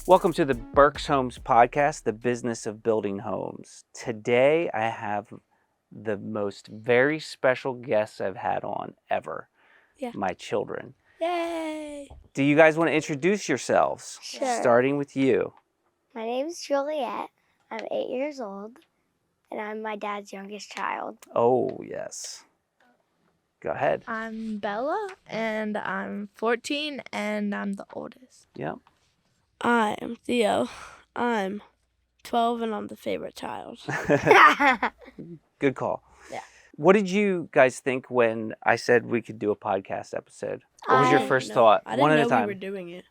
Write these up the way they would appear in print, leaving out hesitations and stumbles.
Welcome to the Berks Homes podcast, the business of building homes. Today I have the most very special guests I've had on ever. Yeah. My children. Yay! Do you guys want to introduce yourselves? Sure. Starting with you. My name is Juliet. I'm 8 years old, and I'm my dad's youngest child. Oh, yes. Go ahead. I'm Bella, and I'm 14, and I'm the oldest. Yep. I'm Theo. I'm 12 and I'm the favorite child. Good call. Yeah. What did you guys think when I said we could do a podcast episode? What was your I first No, thought? I didn't One at know a time. we were doing it.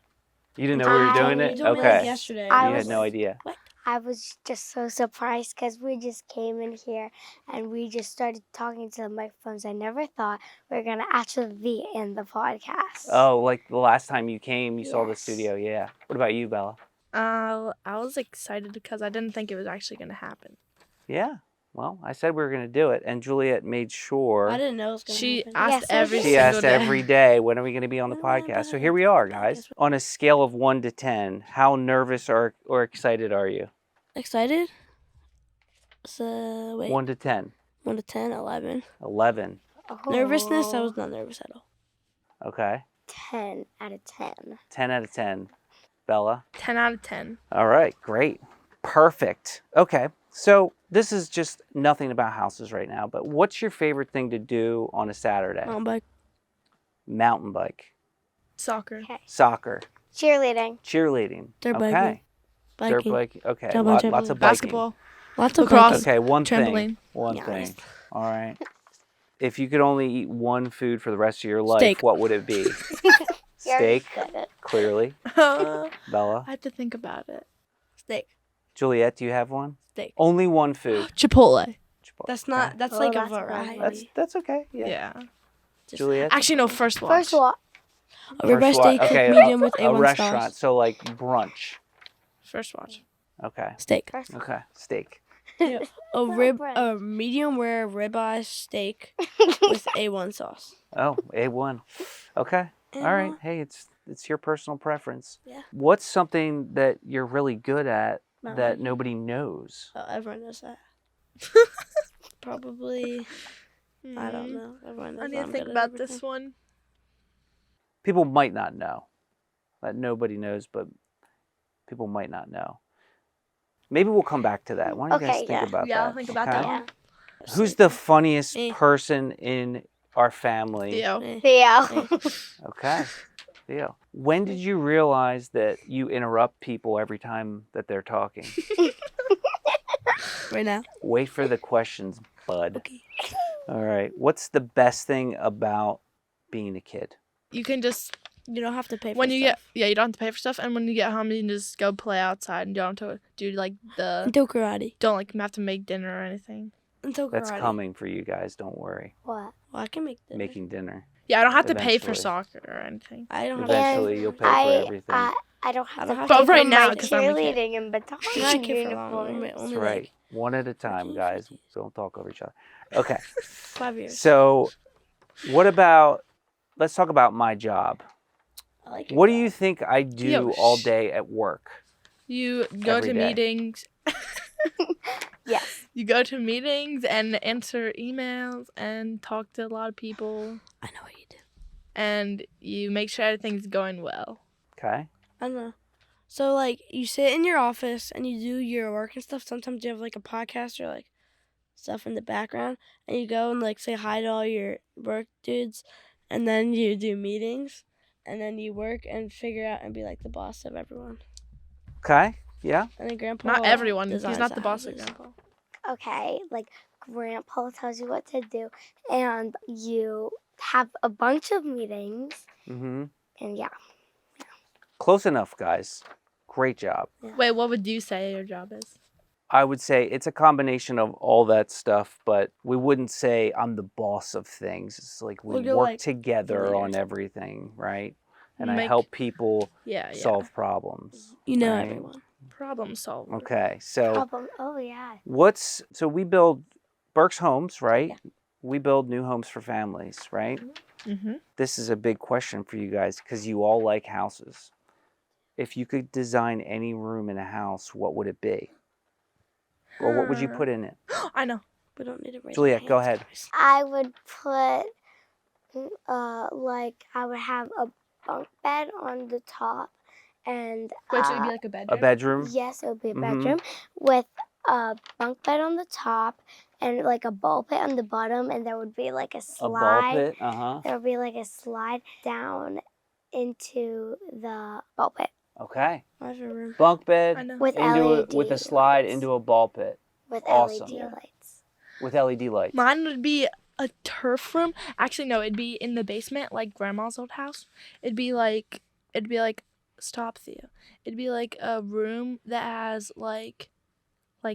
You didn't know we were doing I- it? You told me Okay. like yesterday. I You was- had no idea. I was just so surprised because we just came in here and we just started talking to the microphones. I never thought we were going to actually be in the podcast. Oh, like the last time you came, you saw the Yes. studio. Yeah. What about you, Bella? I was excited because I didn't think it was actually going to happen. Yeah. Well, I said we were going to do it, and Juliet made sure. I didn't know it was going to She happen. asked Yes, I every did. She single asked day. every day, when are we going to be on the podcast? So here we are, guys. On a scale of 1 to 10, how nervous or excited are you? Excited? So, wait. 1 to 10. 1 to 10, 11. 11. Oh, Nervousness? I was not nervous at all. Okay. 10 out of 10. 10 out of 10. Bella? 10 out of 10. All right, great. Perfect. Okay, so this is just nothing about houses right now, but what's your favorite thing to do on a Saturday? But Mountain bike, Soccer. Okay. soccer, Cheerleading. cheerleading. Dirt Okay. biking. Dirt biking. bike. Okay. Jump on Lots of biking. trampoline. Basketball. Lots of Lacrosse. biking. Okay, one thing. Trampoline. One Yeah, thing. nice. All right. If you could only eat one food for the rest of your life, Steak. what would it be? You already Steak, said it. clearly. I Bella. had to think about it. Steak. Juliet, do you have one? Steak. Only one food. Chipotle. Chipotle. That's not, that's Oh, like that's a a good variety. one. That's okay. Yeah. Yeah. Just Juliet. Actually, no, first watch. First of all, A ribeye First wa- steak, okay, cooked medium with a A1 restaurant, sauce. so like brunch. First watch. Okay. Steak. first Okay. Steak. A medium rare ribeye steak with A1 sauce. Oh, A1. Okay. All right. A1. Hey, it's your personal preference. Yeah. What's something that you're really good at Not that really. nobody knows? Oh, everyone knows that. Probably, I don't know. Everyone knows I need I'm to think good at about everything. this one. People might not know. That nobody knows, but people might not know. Maybe we'll come back to that. Why don't you guys Okay, think yeah. about Yeah, that? I'll think about okay? that yeah. one. Who's the funniest Me. person in our family? Theo. Eh. Theo. Okay. Theo. When did you realize that you interrupt people every time that they're talking? Right now. Wait for the questions, bud. Okay. All right. What's the best thing about being a kid? You can just, You don't have to pay for when you stuff. you don't have to pay for stuff, and when you get home, you can just go play outside, and you don't have to do like Until karate. don't like have to make dinner or anything. Until karate. That's coming for you guys. Don't worry. What? Well, I can make dinner. Making dinner. Yeah, I don't have to pay for Eventually. soccer or anything. I don't have to Eventually, you'll pay for I, everything. I don't have I don't to have pay to- But right for now, my 'cause I'm a kid. cheerleading and baton I'm not a kid for long. uniforms. That's Only right. like One at a time, 14, guys. 15. Don't talk over each other. Okay. 5 years. So, what about? Let's talk about my job. I like your What do job. you think I do Yo, all sh- day at work? You go Every to day. meetings. Yes. You go to meetings and answer emails and talk to a lot of people, I know what you do. and you make sure everything's going well. Okay. I don't know. So, like, you sit in your office and you do your work and stuff. Sometimes you have, like, a podcast or, like, stuff in the background. And you go and, like, say hi to all your work dudes. And then you do meetings. And then you work and figure out and be, like, the boss of everyone. Okay. Yeah. And then Grandpa Not everyone. He's designs not the boss of houses. Grandpa. Okay, like Grandpa tells you what to do, and you have a bunch of meetings, Mm-hmm. and yeah. Close enough, guys. Great job. Wait, what would you say your job is? I would say it's a combination of all that stuff, but we wouldn't say I'm the boss of things. It's like we Well, you're work like together leader. on everything, right? And I Make- help people Yeah, solve problems. You know Right. everyone. Problem solver. Okay, so Problem. Oh yeah. so we build Berks Homes, right? We build new homes for families, right? Mm-hmm. This is a big question for you guys because you all like houses. if you could design any room in a house, what would it be? Or what would you put in it? I know. We don't need to raise Juliet, our go hands, ahead. guys. I would put, I would have a bunk bed on the top, and Which would be like a bedroom. A bedroom? yes, it would be a Mhm. bedroom with a bunk bed on the top and like a ball pit on the bottom, and there would be like a A slide. ball pit? Uh-huh. There would be like a slide down into the ball pit Okay. I have a room. Bunk I bed know. with with a slide lights. into a ball pit With Awesome. LED Yeah. lights. with LED lights. Mine would be a turf room. Actually, no, it'd be in the basement, like grandma's old house. It'd be like, stop, Theo. It'd be like a room that has like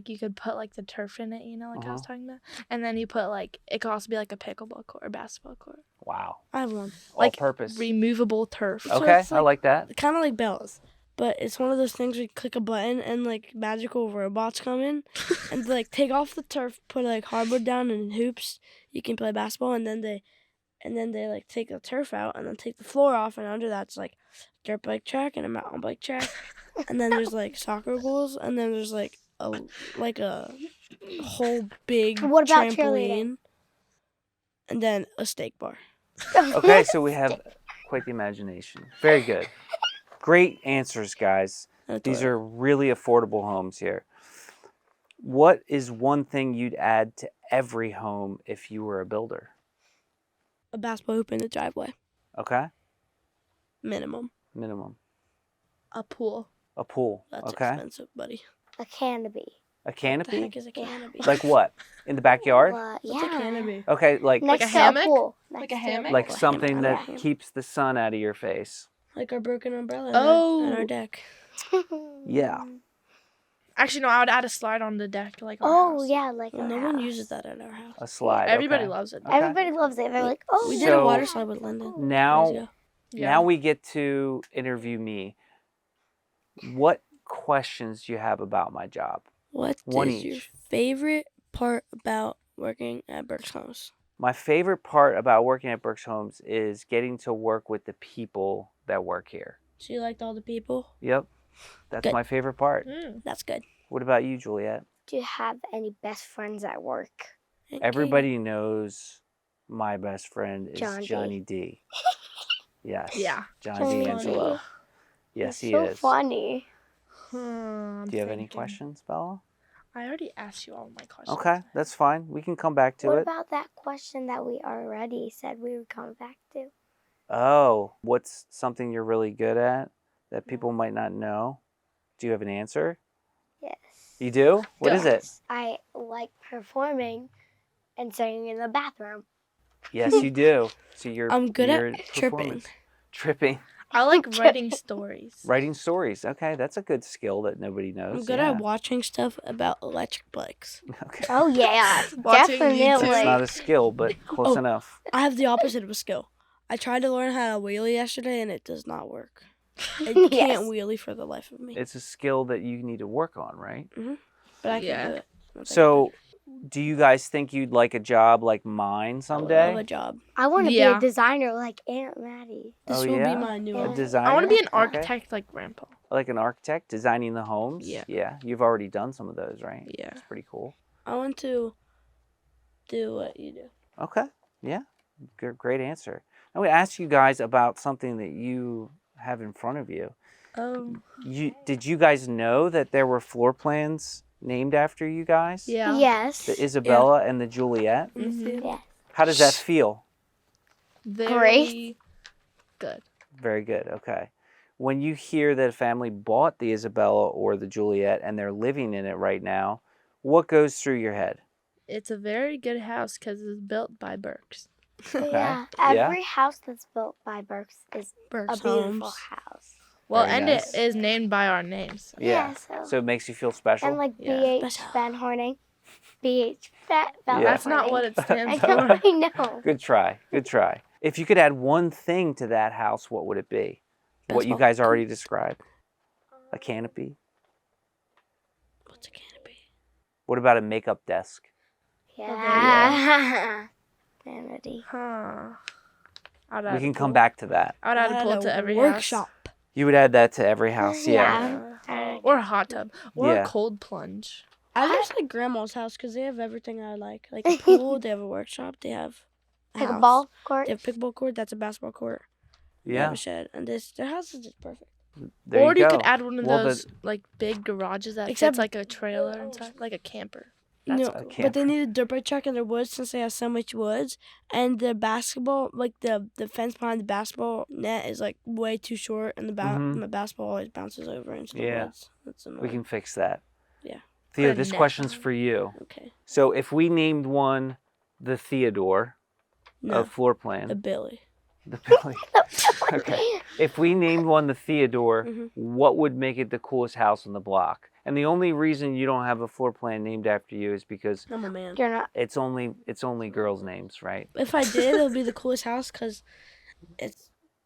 you could put like the turf in it, you know, like I was talking about. And then you put like, it could also be like a pickleball court or basketball court. Wow. I have one. Like, All purpose. Removable turf. So Okay, it's I like that. Kind of like Bella's, but it's one of those things where you click a button and like magical robots come in and like take off the turf, put like hardwood down and hoops. You can play basketball, and then they like take the turf out and then take the floor off, and under that's like dirt bike track and a mountain bike track, and then there's like soccer goals, and then there's like a whole big What about trampoline, cheerleading? and then a steak bar. Okay, so we have quite the imagination. Very good. Great answers, guys. That's These what are really affordable homes here. What is one thing you'd add to every home if you were a builder? a basketball hoop in the driveway, Okay? minimum. Minimum. A pool. A pool. That's Okay? expensive, buddy. A canopy. A What the canopy? heck is a canopy? Like what? In the backyard? Yeah. What's a canopy? Okay, like Next a to hammock? a pool. Like a Next to hammock? like pool. something hammock, that yeah. keeps the sun out of your face. Like our broken umbrella on our Oh. deck. Yeah. Actually, no, I would add a slide on the deck, like our Oh, house. yeah, like Well, our no one house. uses that at our house. A slide. Everybody okay. loves it. Okay. Everybody loves it. They're like, oh, We did So- a water slide with Lyndon. years Now ago. Yeah. Now we get to interview me. What questions do you have about my job? What One is your each. favorite part about working at Berks Homes? My favorite part about working at Berks Homes is getting to work with the people that work here. So you liked all the people? Yep. That's Good. my favorite part. Mm. That's good. What about you, Juliet? do you have any best friends at work? And Everybody knows my best friend is John D. Johnny D. Yes. Yeah. Johnny So D'Angelo. funny. Yes, he so is. funny. I'm Do you have any thinking. questions, Bella? I already asked you all my questions. Okay, that's fine. We can come back to What it. about that question that we already said we would come back to? Oh, what's something you're really good at that people might not know? Do you have an answer? Yes. You do? What is it? I like performing and singing in the bathroom. Yes, you do. So you're I'm good you're at tripping. performance. Tripping. I like writing stories. Writing stories. Okay, that's a good skill that nobody knows. I'm good yeah. at watching stuff about electric bikes. Okay. Oh yeah, Watching definitely. It's not a skill, but close Oh. enough. I have the opposite of a skill. I tried to learn how to wheelie yesterday, and it does not work. I Yes. can't wheelie for the life of me. It's a skill that you need to work on, right? But I can Yeah. do it. I'll take So, do you guys think you'd like a job like mine I would someday? love a job. I want to be Yeah. a designer like Aunt Maddie. This Oh, will yeah? be my new A A one. designer? I want to be an Okay. architect like Grandpa. Like an architect, designing the homes? Yeah. Yeah, you've already done some of those, right? Yeah. That's pretty cool. I want to do what you do. Okay. Yeah. Great answer. I would ask you guys about something that you have in front of you. Oh. Did you guys know that there were floor plans named after you guys? Yeah. Yes. The Isabella and the Juliet. Mhm. Yeah. How does that feel? Very good. Very good. Okay. When you hear that a family bought the Isabella or the Juliet and they're living in it right now, what goes through your head? It's a very good house because it's built by Berks. Yeah. Yeah. Every house that's built by Berks is a Berks beautiful Homes. house. Well, Very and nice. it is named by our names. Yeah. So, So it makes you feel special? and like Yeah. BH Special. Van Horning. BH Fat Van Yeah. That's not what it I stands know. for. I know. Good try. Good try. If you could add one thing to that house, what would it be? What you Basketball. guys already described? A canopy? What's a canopy? What about a makeup desk? Yeah. Vanity. Huh. I'd We add can a come pool. back to that. I'd add a I pool had to every workshop. You would add that to every house, yeah. Or a hot tub. Or Yeah. a cold plunge. I just like grandma's house because they have everything I like. Like a pool, they have a workshop, they have a house. Pickleball court. They have a pickleball court, that's a basketball court. They have Yeah. a shed. And their house is just perfect. There Or you you go. could add one of Well, those like big garages that Except- fits like a trailer inside, like a camper. That's No, cool. but they need a dirt bike track in their woods since they have so much woods. And the basketball, like the fence behind the basketball net is like way too short, and the basketball always bounces over into the Yeah. woods. That's annoying. We can fix that. Yeah. Theo, Put a this net question's on it. for you. Okay. So if we named one the Theodore No, of floor the plan, Billy. the Billy. Okay. If we named one the Theodore, Mhm. what would make it the coolest house on the block? And the only reason you don't have a floor plan named after you is because I'm a man. You're not. it's only girls' names, right? If I did, it would be the coolest house because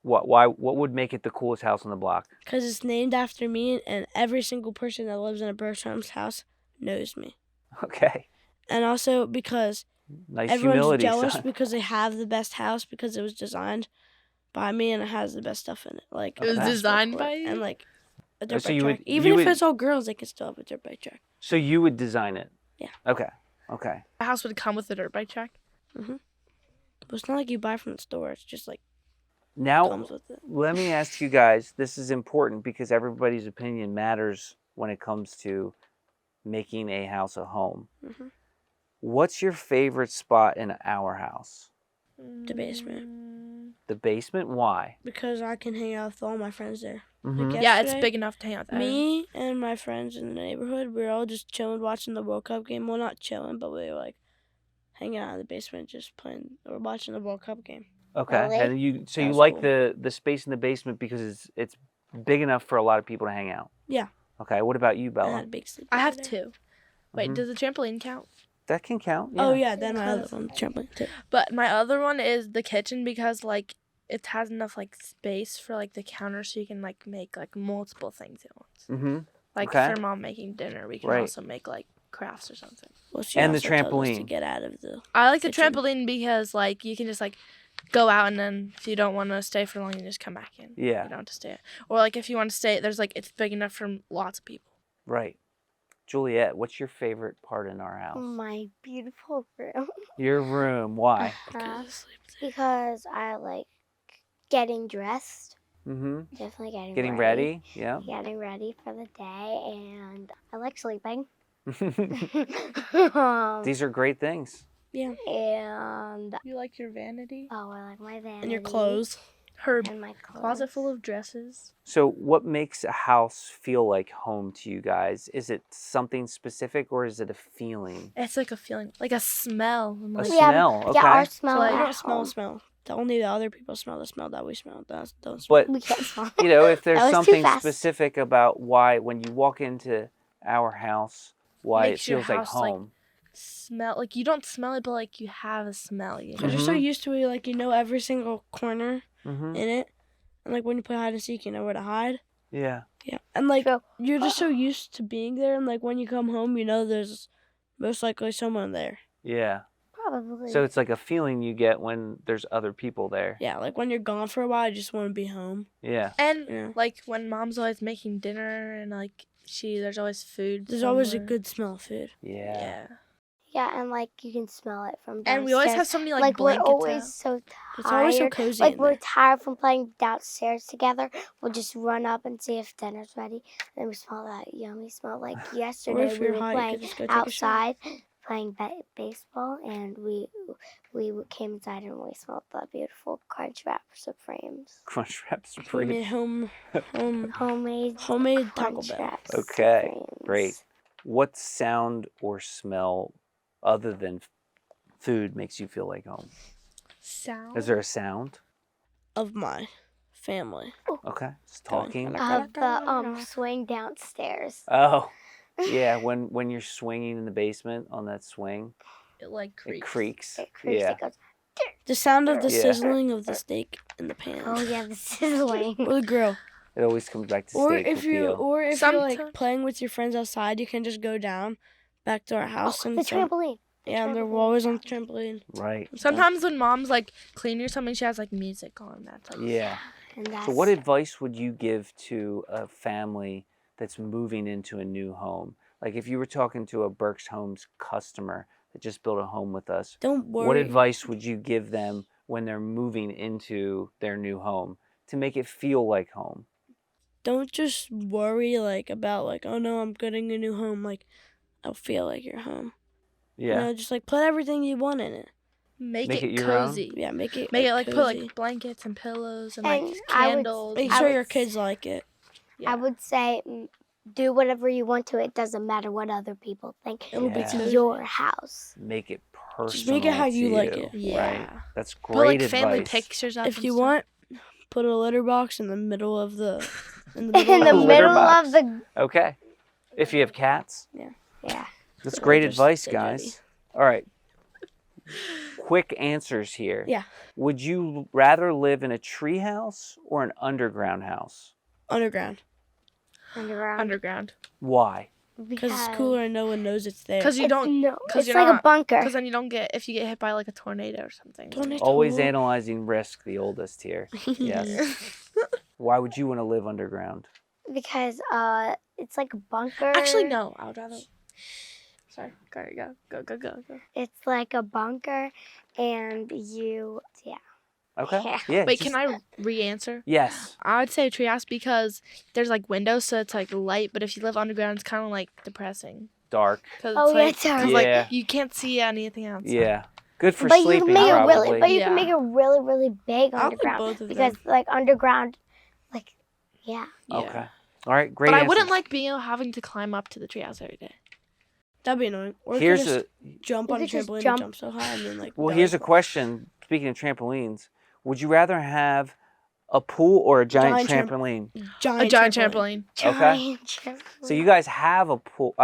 What would make it the coolest house on the block? it's named after me, and every single person that lives in a Berks Homes house knows me. Okay. And also because Nice everyone's humility, jealous son. because they have the best house because it was designed by me and it has the best stuff in it. Like It was a basketball designed court by you? and like a dirt so bike you track. would- Even you if would- it's all girls, they can still have a dirt bike track. So you would design it? Yeah. Okay. Okay. The house would come with a dirt bike track. But it's not like you buy from the store. It's just like Now, comes with it. let me ask you guys, this is important because everybody's opinion matters when it comes to making a house a home. Mhm. What's your favorite spot in our house? The basement. The basement? Why? Because I can hang out with all my friends there. Mhm. Yeah, it's Yesterday, big enough to hang out there. Me and my friends in the neighborhood, we were all just chilling, watching the World Cup game. Well, not chilling, but we were like hanging out in the basement, just playing or watching the World Cup game. Okay. Really? And you That you was like cool. the space in the basement because it's big enough for a lot of people to hang out. Yeah. Okay. What about you, I Bella? had a big sleep. I have over there. two. Wait, Mhm. does the trampoline count? That can count. Oh yeah, then my other one, trampoline too. But my other one is the kitchen because like it has enough like space for like the counter so you can like make like multiple things at once. Mm-hmm. Like Okay. for mom making dinner, we can Right. also make like crafts or something. Well, she And the also told us to trampoline. get out of the. I like the Kitchen. trampoline because like you can just like go out and then if you don't want to stay for long, you just come back in. Yeah. You don't have to stay. Or like if you want to stay, there's like it's big enough for lots of people. Right. Juliet, what's your favorite part in our house? My beautiful room. Your room. Why? Because I like getting dressed. Mm-hmm. Definitely Getting ready. Yeah. Getting ready for the day, and I like sleeping. These are great things. And You like your vanity? oh, I like my vanity And your clothes. Her and my clothes. closet full of dresses. So, what makes a house feel like home to you guys? Is it something specific or is it a feeling? It's like a feeling, like a smell. and, A Like, Yeah, smell. Okay. Yeah, our smell. So, like, We at don't smell home. the smell. Only the other people smell the smell that we smell. That's don't smell. But We can't smell. you know, if there's That was too something fast. specific about why when you walk into our house, why Makes it your feels like house, like, home. smell like you don't smell it, but like you have a smell. You know? Because you're so Mhm. used to it, like you know every single corner Mm-hmm. in it, and like when you play hide and seek, you know where to hide. Yeah. Yeah, and like True. you're just so used to being there, and like when you come home, you know there's most likely someone there. Yeah. Probably. So it's like a feeling you get when there's other people there. Yeah, like when you're gone for a while, you just want to be home. Yeah. And Yeah. like when mom's always making dinner and like there's always food. There's always a somewhere. good smell of food. Yeah. Yeah. Yeah, and like you can smell it from downstairs. And we always have so many like, like we're blankets always out. so tired. It's always so cozy. Like in we're there. tired from playing downstairs together. We'll just run up and see if dinner's ready. And then we smell that yummy smell. Like Or yesterday, if we you're were hot, you playing could just go take a shower. outside, playing baseball, and we came inside and we smelled the beautiful Crunchwrap Supremes, Crunchwrap We Supreme. made homemade homemade Taco Bell. Crunchwrap Okay, Supremes. great. What sound or smell other than food makes you feel like home? Sound. Is there a sound? Of my family. Okay. Just Going talking. like- The swing downstairs. Oh. Yeah, when you're swinging in the basement on that swing, It like creaks. it creaks. It creaks. Yeah. It goes. The sound of the Yeah. sizzling of the steak in the pan. Oh yeah, the sizzling. Or the grill. It always comes back to Or steak if with you Theo. or if you're like Sometimes- playing with your friends outside, you can just go down back to our house and The trampoline. yeah, and they're trampoline. always on the trampoline. Right. Sometimes when mom's like cleaning or something, she has like music on. That's like Yeah. And that's So what advice would you give to a family that's moving into a new home? Like if you were talking to a Berks Homes customer that just built a home with us, Don't worry. what advice would you give them when they're moving into their new home to make it feel like home? Don't just worry like about like, oh no, I'm getting a new home. Like, I'll feel like your home. Yeah. You know, just like put everything you want in it. Make Make it it your own? cozy. Yeah, make it Make it like cozy. put like blankets and pillows and like And I would- candles. Make I sure would your kids like it. Yeah. I would say do whatever you want to. It doesn't matter what other people think. It'll be It's Yeah. cozy. your house. Make it personal. Just make it how you to like you, it. Yeah. Right. That's Put great like family advice. pictures up. If and you stuff. want, put a litter box in the middle of the In A the litter middle box. of the Okay. If you have cats. yeah. That's Or great just advice, stay guys. ready. All right. Quick answers here. Yeah. Would you rather live in a tree house or an underground house? Underground. Underground. underground. Why? Because it's cooler and no one knows it's there. Because you don't. No, 'cause it's you're like a not- bunker. Because then you don't get if you get hit by like a tornado or something. Tornado. Always Cool. analyzing risk, the oldest here. Yes. Why would you want to live underground? Because it's like a bunker. Actually, no. I would rather. Sorry. Go. It's like a bunker, and yeah. Okay. Yeah. Yeah. Wait, just- can I re-answer? Yes. I would say a treehouse because there's like windows, so it's like light. But if you live underground, it's kind of like depressing. Dark. Cause Oh, it's yeah, like, it's dark. 'cause, Yeah. like you can't see anything else. Yeah. Good for But you sleeping, can make it probably. really, but you Yeah. can make it really, really big I'll pick underground both of because them. like underground, like yeah. Okay. All right. Great. But I wouldn't answers. like being having to climb up to the treehouse every day. That'd be annoying. Or Here's you could a just jump You on a could just trampoline jump. and jump so high and then like. well. die. Here's a question. Speaking of trampolines, would you rather have a pool or a giant Giant trampoline? A giant trampoline. Okay. Giant trampoline. So you guys have a pool,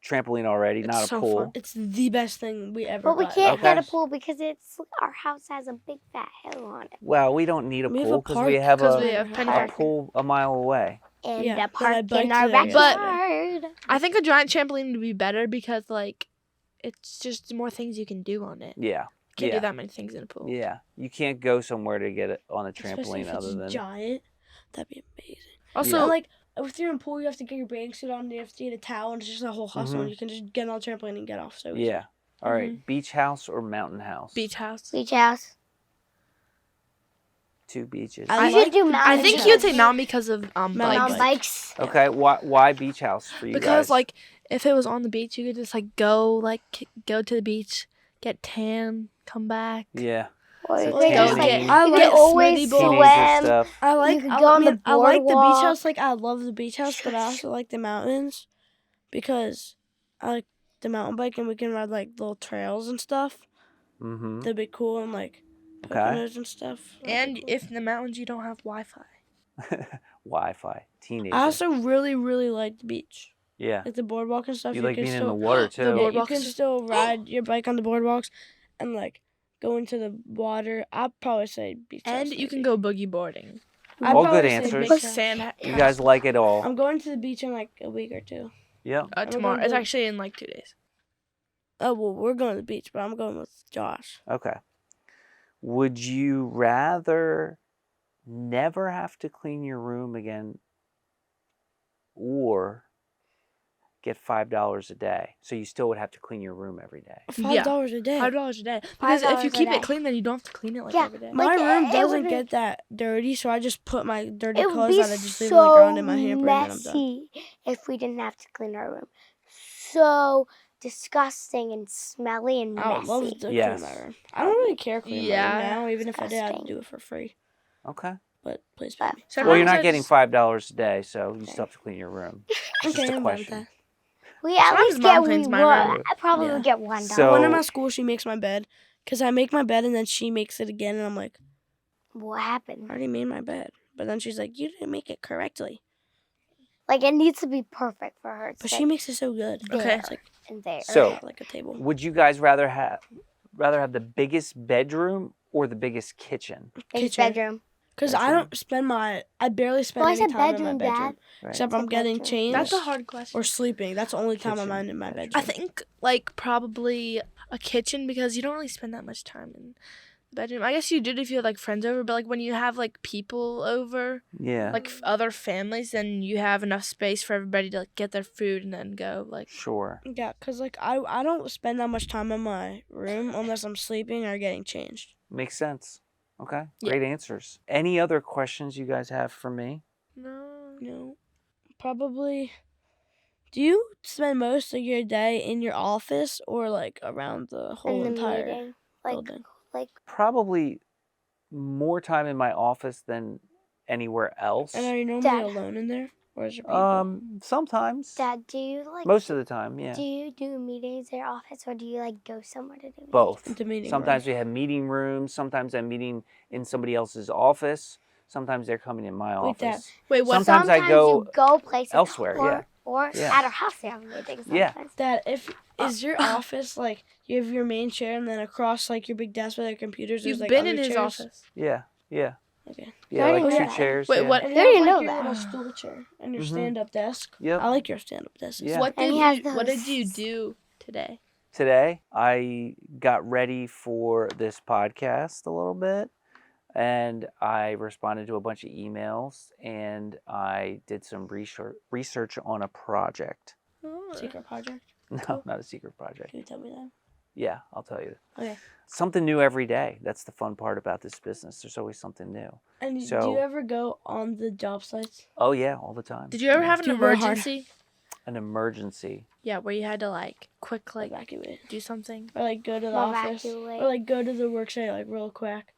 trampoline already, It's not a so pool. fun. It's the best thing we ever. But we got. can't get a Okay. pool because it's our house has a big fat hill on it, Well, we don't need a We have pool a because park, we have 'cause a, we have Penny a Park. pool a mile away. and Yeah, a then I park biked in our there backyard. I think a giant trampoline would be better because like it's just more things you can do on it. Yeah. Can't Yeah. do that many things in a pool. Yeah. You can't go somewhere to get it on a Especially trampoline if it's other than. giant. That'd be amazing. Also, Yeah. And like if you're in a pool, you have to get your bathing suit on. You have to get a towel, and it's just a whole hustle. Mhm. And you can just get on the trampoline and get off. So easy. Yeah. All right. Beach house or mountain house? beach house. Beach house. Two beaches. I We like should do mountain. I think house. you'd say mountain because of Mountain on bikes. bikes. Okay. Why beach house for you Because guys? like if it was on the beach, you could just like go to the beach, get tan, come back. Yeah. Or you So could just tanning. like I you like could always smoothie bowl. Teenager swim. stuff. I like. could I, go on mean, the I like the beach boardwalk. house. Like I love the beach house, but I also like the mountains because I like the mountain bike and we can ride like little trails and stuff. Mm-hmm. That'd be cool and like Okay. Poconos and stuff. That'd be And cool. if in the mountains you don't have Wi-Fi. Wi-Fi. Teenager. I also really like the beach, Yeah. like the boardwalk and stuff. You like can being in still, the water The too. Yeah, you boardwalks can too. still ride your bike on the boardwalks and like go into the water. I'd probably say beach house. And you can maybe. go boogie boarding. I'd All good probably say answers. beach house. Sand. You guys like it all. I'm going to the beach in like a week or two. Yep. Tomorrow. gonna It's go- actually in like 2 days. Oh well, we're going to the beach, but I'm going with Josh. Okay. Would you rather never have to clean your room again or get $5 a day? So you still would have to clean your room every day. $5 a day. $5 a day. Because if you $5 a keep day. it clean, then you don't have to clean it like Yeah, every day. My Like, room it doesn't would- get that dirty, so I just put my dirty It would clothes be on and just leave them on the ground in my so hamper and then I'm done. messy if we didn't have to clean our room. So disgusting and smelly and I would love messy. to clean Yes. my room. I don't really care cleaning my Yeah. room now, even if I did, I'd Disgusting. do it for free. Okay. But please pay me. So Well, you're sometimes not I getting just- $5 a day, so you still have to clean your room. It's Okay, just a I'm bad with question. that. We at Sometimes least Mom get cleans my one. room. I probably Yeah. would get $1. So- One in my school, she makes my bed. Because I make my bed and then she makes it again, and I'm like, What I happened? already made my bed. But then she's like, you didn't make it correctly. Like it needs to be perfect for her. To But sit she makes it so good. Okay. It's like, in there. So- like a table. Would you guys rather have the biggest bedroom or the biggest kitchen? His kitchen. bedroom. Because I Bedroom. don't spend I barely spend Well, I any said time in my bedroom, bedroom. Right. Except I'm Said getting bedroom. changed That's a hard question. or sleeping. That's the only time Kitchen, I'm in my bedroom. bedroom. I think like probably a kitchen because you don't really spend that much time in bedroom. I guess you did if you had like friends over, but like when you have like people over, Yeah. like other families, then you have enough space for everybody to like get their food and then go. Like Sure. Yeah, because like I don't spend that much time in my room unless I'm sleeping or getting changed. Makes sense. Okay. Yeah. Great answers. Any other questions you guys have for me? No, probably. Do you spend most of your day in your office or like around the whole In the entire meeting, building? like Probably more time in my office than anywhere else. And are you normally Dad. alone in there, or is there people? Sometimes. Dad, do you like Most of the time, yeah. do you do meetings in your office or do you like go somewhere to do meetings? Both. The meeting Sometimes room. we have meeting rooms. Sometimes I'm meeting in somebody else's office. Sometimes they're coming in my Wait, Dad. office. wait, what? Sometimes I go you go places elsewhere, yeah. or Yeah. at our house they have meetings Yeah. sometimes. Dad, is your office like you have your main chair and then across like your big desk with your computers? You've There's like been other in his chairs? office. Yeah. Okay. Yeah, I like didn't know two that. chairs. Wait, yeah. what? And I you didn't have know like your that. little stool chair and your Mhm. stand-up desk. Yep. I like your stand-up desk. Yeah. What And did he has what did those- you do today? Today, I got ready for this podcast a little bit, and I responded to a bunch of emails, and I did some research on a project. Secret project. No, Cool. not a secret project. Can you tell me that? Yeah, I'll tell you. Okay. Something new every day. That's the fun part about this business. There's always something new. And do So- you ever go on the job sites? Oh, yeah, all the time. Did you ever have an Do you work hard? emergency? An emergency. Yeah, where you had to like quick like Evacuate. do something. Or like go to the Well, office. evacuate. Or like go to the work site like real quick.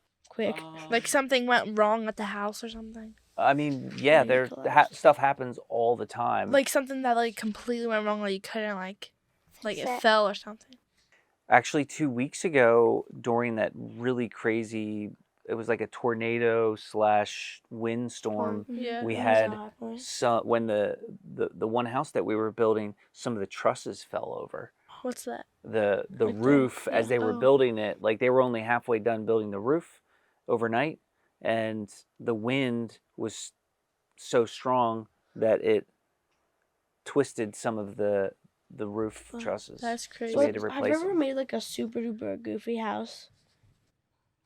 Like something went wrong at the house or something. I mean, yeah, Maybe there collapsed. stuff happens all the time. Like something that like completely went wrong, like you couldn't like Fix it it. fell or something. Actually, 2 weeks ago, during that really crazy, it was like a tornado / windstorm. Yeah. We That was had a high point. when the one house that we were building, some of the trusses fell over. What's that? The Like the- roof, as they were Oh. building it, like they were only halfway done building the roof overnight, and the wind was so strong that it twisted some of the roof Oh, trusses. That's crazy. So we had to Have replace you ever them. made like a super duper goofy house?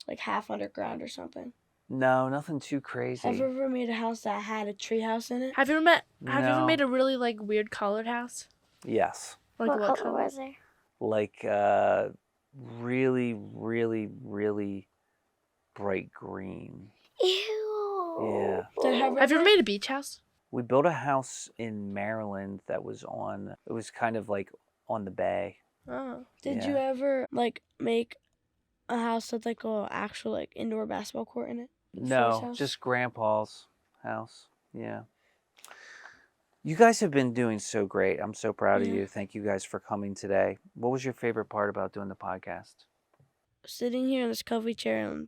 Like half underground or something? No, nothing too crazy. Have you ever made a house that had a tree house in it? Have you ever No. made a really like weird colored house? Yes. Like what color color? was there? Like really, really, really bright green. Ew. Yeah. Have you ever made a beach house? We built a house in Maryland that was it was kind of like on the bay. Oh. Did Yeah. you ever like make a house with like a actual like indoor basketball court in it? For his No, house? just Grandpa's house. Yeah. You guys have been doing so great. I'm so proud of Yeah. you. Thank you guys for coming today. What was your favorite part about doing the podcast? Sitting here in this comfy chair and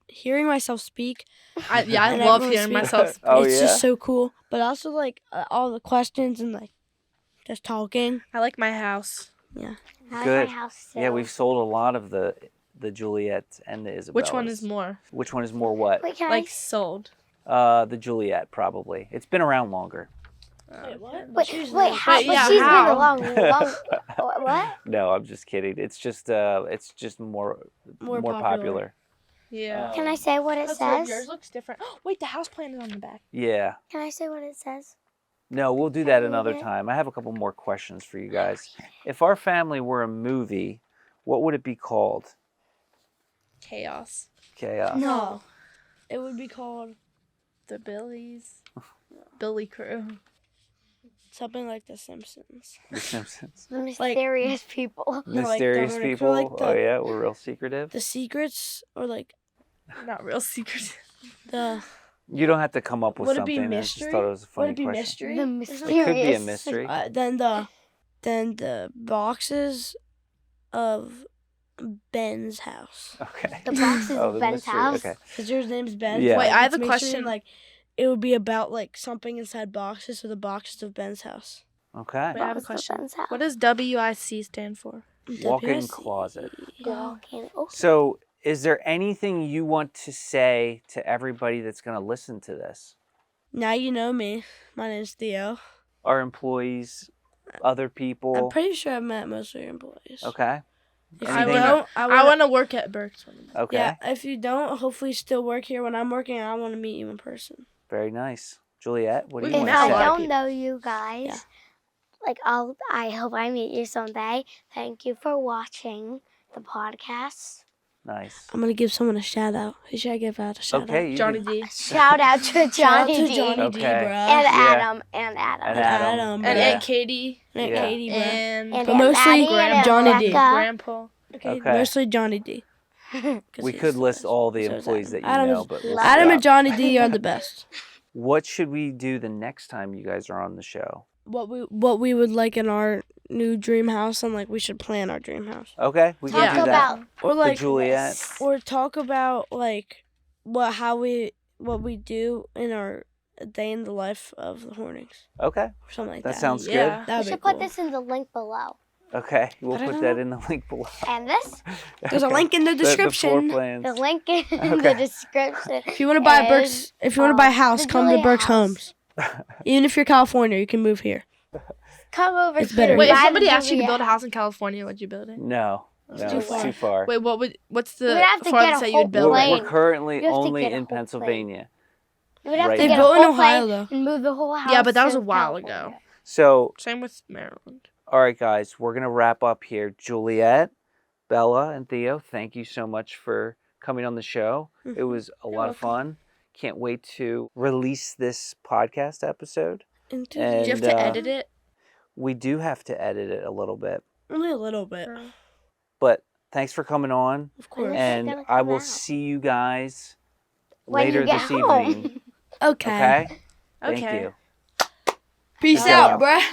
hearing myself speak. I And love everyone hearing speak. myself speak. Oh, It's yeah? just so cool. But also like all the questions and like just talking. I like my house. Yeah. I like Good. my house too. Yeah, we've sold a lot of the Juliet and the Isabellas. Which one is more? Which one is more what? Wait, can Like sold. The Juliet, probably. It's been around longer. Wait, what? Wait, how? But But yeah, she's how? been a long. What? No, I'm just kidding. It's just more More popular. popular. Yeah. Can I say what it says? Yours looks different. Wait, the house plan is on the back. Yeah. Can I say what it says? No, we'll do that Can I another read it? time. I have a couple more questions for you guys. If our family were a movie, what would it be called? Chaos. Chaos. No. It would be called The Billies. Billy Crew. something like The Simpsons. The Simpsons. The mysterious people. No, like Mysterious government- people. like Oh the- yeah, we're real secretive. The Secrets or like Not real secrets. the You don't have to come up with Would it something. be I just mystery? thought it was a funny would it be question. mystery? The Or something? It could be a mysterious. mystery. Then the boxes of Ben's house. Okay. The boxes Oh, of the Ben's mystery. house. Okay. Because yours name's Ben. Yeah. Wait, I have It's a mystery, question. Like it would be about like something inside boxes, so the boxes of Ben's house. Okay. Wait, I have a Boxes of question. Ben's house. What does WIC stand for? Walk-in WSC. closet. Walk-in. Oh, So, is there anything you want to say to everybody that's going to listen to this? Now you know me. My name's Theo. Our employees, other people. I'm pretty sure I've met most of your employees. Okay. If I you Anything- don't, I want to work at Berks. Okay. Yeah, if you don't, hopefully you still work here when I'm working. I want to meet you in person. Very nice. Juliet, what do We've you If want met to a I say? lot of don't people. know you guys, Yeah. like I hope I meet you someday. Thank you for watching the podcast. Nice. I'm gonna give someone a shout out. Who should I give out a shout Okay, out? you Johnny can- D. Shout out to Shout out Johnny to D. Johnny D, Okay. bro. And Yeah. Adam. And Adam. And And Adam. Adam, And yeah. Aunt Katie. And Yeah. Katie, bro. And And But Aunt mostly Maddie and Aunt Johnny D. Becca. Grandpa. Okay, Okay. mostly Johnny D. 'Cause We he's could the list best. all the So is employees that Adam. you Adam know, is- but we'll Adam stop. and Johnny D are the best. What should we do the next time you guys are on the show? What we would like in our new dream house, and like we should plan our dream house, Okay, we Talk can do that. about or The like Juliet. or talk about like what we do in our day in the life of the Hornings, Okay, or something like that that. sounds Yeah. we That'd be should cool. put this in the link below. good. Okay, we'll I put don't that know. in the link below. And this, There's a Okay. link in the The floor description. plans. the link in Okay. the description. If you want to buy is, if you want to buy a house, the come to Juliet Berks house. Homes. Even if you're California, you can move here. Come over It's to better. Wait, if buy the somebody asked you to Juliet build a house in California, would you build it? No, That's no, too it's far. too far. Wait, what's the We'd have to get farthest a that you whole would build We're, it? plane. we're currently You have to only get a in whole plane. Pennsylvania. You would have Right to now. get They a built in whole Ohio, plane though. and move the whole house. Yeah, but that was to a while California. ago. So, Same with Maryland. all right, guys, we're gonna wrap up here. Juliet, Bella, and Theo, thank you so much for coming on the show. It was a lot of fun. Can't wait to release this podcast episode. And Do you have And, to edit it? We do have to edit it a little bit, only a little bit, but thanks for coming on, of course. Yeah. and gonna I come will out. see you guys When you later get this home. evening. Okay. Okay? Thank Okay. you. Peace Good out, job. bruh.